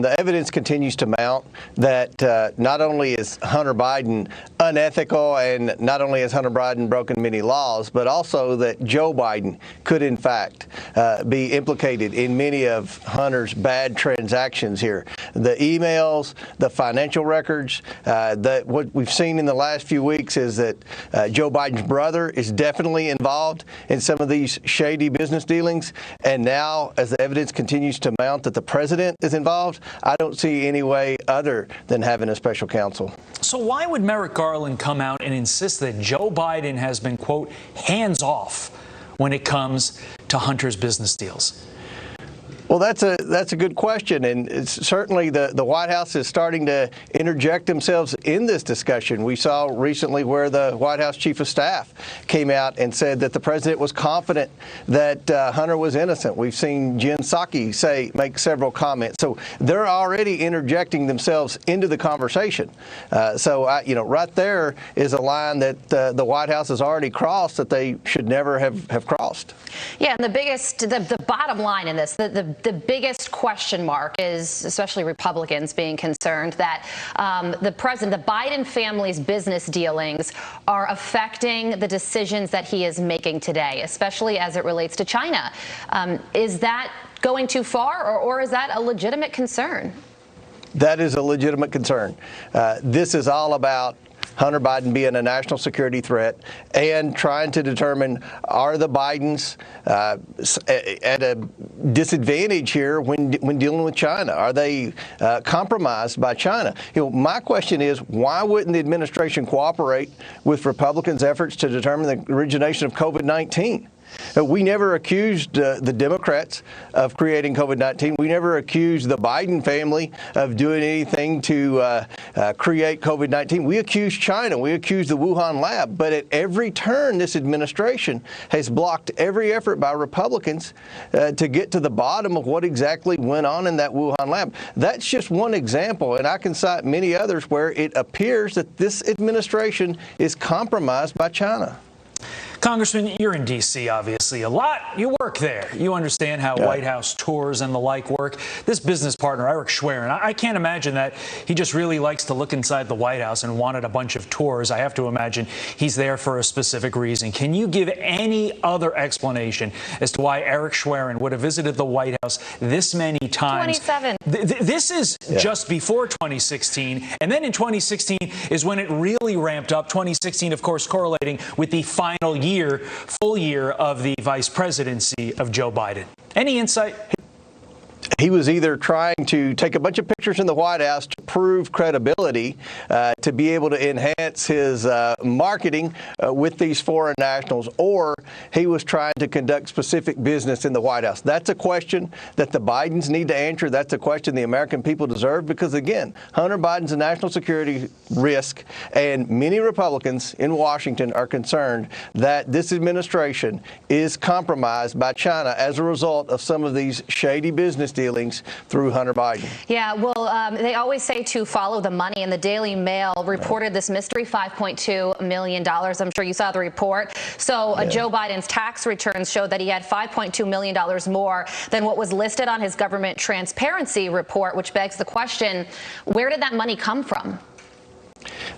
The evidence continues to mount that not only is Hunter Biden unethical and not only has Hunter Biden broken many laws, but also that Joe Biden could, in fact, be implicated in many of Hunter's bad transactions here. The emails, the financial records, what we've seen in the last few weeks is that Joe Biden's brother is definitely involved in some of these shady business dealings. And now, as the evidence continues to mount that the president is involved, I don't see any way other than having a special counsel. So why would Merrick Garland come out and insist that Joe Biden has been, quote, hands off when it comes to Hunter's business deals? Well, that's a good question, and it's certainly the White House is starting to interject themselves in this discussion. We saw recently where the White House Chief of Staff came out and said that the president was confident that Hunter was innocent. We've seen Jen Psaki make several comments, so they're already interjecting themselves into the conversation. Right there is a line that the White House has already crossed that they should never have crossed. Yeah, and the bottom line in this, the biggest question mark is, especially Republicans being concerned that the Biden family's business dealings are affecting the decisions that he is making today, especially as it relates to China. Is that going too far, or is that a legitimate concern? That is a legitimate concern. This is all about Hunter Biden being a national security threat and trying to determine, are the Bidens at a disadvantage here when dealing with China? Are they compromised by China? My question is, why wouldn't the administration cooperate with Republicans' efforts to determine the origination of COVID-19? We never accused the Democrats of creating COVID-19. We never accused the Biden family of doing anything to create COVID-19. We accused China. We accused the Wuhan lab. But at every turn, this administration has blocked every effort by Republicans to get to the bottom of what exactly went on in that Wuhan lab. That's just one example, and I can cite many others where it appears that this administration is compromised by China. Congressman, you're in D.C., obviously, a lot. You work there. You understand how White House tours and the like work. This business partner, Eric Schwerin, I can't imagine that he just really likes to look inside the White House and wanted a bunch of tours. I have to imagine he's there for a specific reason. Can you give any other explanation as to why Eric Schwerin would have visited the White House this many times? 27. This is just before 2016. And then in 2016 is when it really ramped up. 2016, of course, correlating with the full year of the vice presidency of Joe Biden. Any insight? He was either trying to take a bunch of pictures in the White House to prove credibility, to be able to enhance his marketing with these foreign nationals, or he was trying to conduct specific business in the White House. That's a question that the Bidens need to answer. That's a question the American people deserve because, again, Hunter Biden's a national security risk, and many Republicans in Washington are concerned that this administration is compromised by China as a result of some of these shady business dealings through Hunter Biden. Yeah, well, they always say to follow the money, and the Daily Mail reported this mystery $5.2 million. I'm sure you saw the report. So Joe Biden's tax returns showed that he had $5.2 million more than what was listed on his government transparency report, which begs the question, where did that money come from?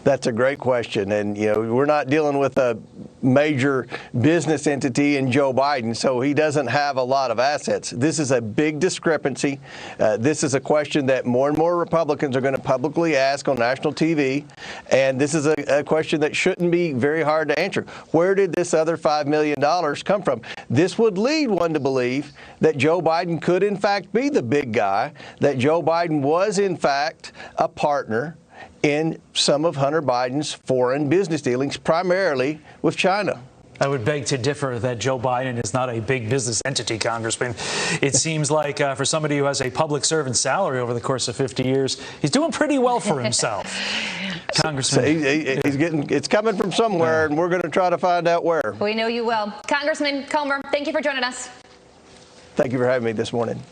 That's a great question. And, we're not dealing with a major business entity in Joe Biden, so he doesn't have a lot of assets. This is a big discrepancy. This is a question that more and more Republicans are going to publicly ask on national TV. And this is a question that shouldn't be very hard to answer. Where did this other $5 million come from? This would lead one to believe that Joe Biden could, in fact, be the big guy, that Joe Biden was, in fact, a partner in some of Hunter Biden's foreign business dealings, primarily with China. I would beg to differ that Joe Biden is not a big business entity, Congressman. It seems like for somebody who has a public servant salary over the course of 50 years, he's doing pretty well for himself. Congressman. So it's coming from somewhere, and we're going to try to find out where. We know you will. Congressman Comer, thank you for joining us. Thank you for having me this morning.